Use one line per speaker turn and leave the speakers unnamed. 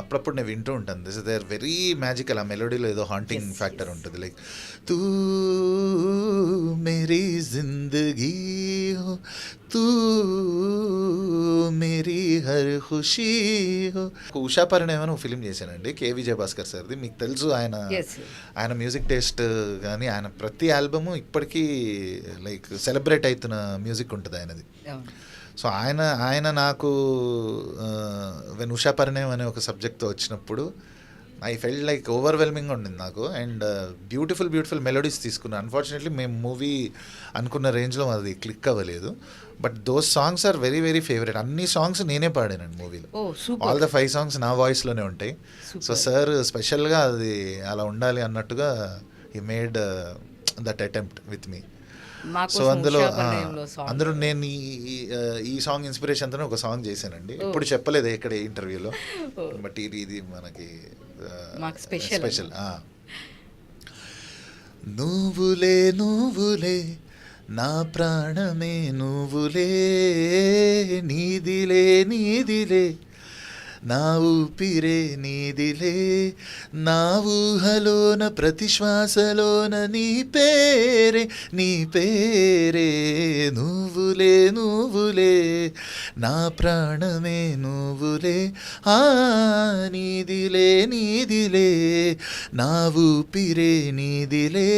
అప్పుడప్పుడు నేను వింటూ ఉంటాను. This is there very magical. ఆ మెలోడీలో ఏదో హాంటింగ్ ఫ్యాక్టర్ ఉంటుంది. లైక్ తూ మేరీ జిందగీ హో, తూ మేరీ హర్ ఖుషీ హో. ఉషా పరిణయం అని ఒక ఫిలిం చేశానండి, కే విజయభాస్కర్ సార్ది. మీకు తెలుసు ఆయన ఆయన మ్యూజిక్ టేస్ట్ కానీ ఆయన ప్రతి ఆల్బము ఇప్పటికీ లైక్ సెలబ్రేట్ అవుతున్న మ్యూజిక్ ఉంటుంది ఆయనది. సో ఆయన నాకు వెన్ ఉషా పరిణయం అనే ఒక సబ్జెక్ట్తో వచ్చినప్పుడు ఐ ఫెల్ట్ లైక్ ఓవర్వెల్మింగ్గా ఉండింది నాకు. అండ్ బ్యూటిఫుల్ మెలోడీస్ తీసుకున్నాను. అన్ఫార్చునేట్లీ మేము మూవీ అనుకున్న రేంజ్లో అది క్లిక్ అవ్వలేదు. But those songs are very very favourite. అన్ని సాంగ్స్ నేనే పాడానండి మూవీలో. ఆల్ ద 5 సాంగ్స్ నా వాయిస్లోనే ఉంటాయి. సో సార్ స్పెషల్గా అది అలా ఉండాలి అన్నట్టుగా he made that attempt with me. So అందులో నేను ఈ సాంగ్ ఇన్స్పిరేషన్తో ఒక సాంగ్ చేశానండి. ఇప్పుడు చెప్పలేదు ఇక్కడ ఇంటర్వ్యూలో, బట్ ఇది మనకి స్పెషల్. నువ్వులే నువ్వులే నా ప్రాణమే నువ్వులే, నీదిలే నీదిలే నా ఊపిరే నీదిలే, నా ఊహలోన ప్రతి శ్వాసలోన నీ పేరే నువ్వులే నువ్వులే నా ప్రాణమే నువ్వులే, నీదిలే నీదిలే నా ఊపిరే నీదిలే.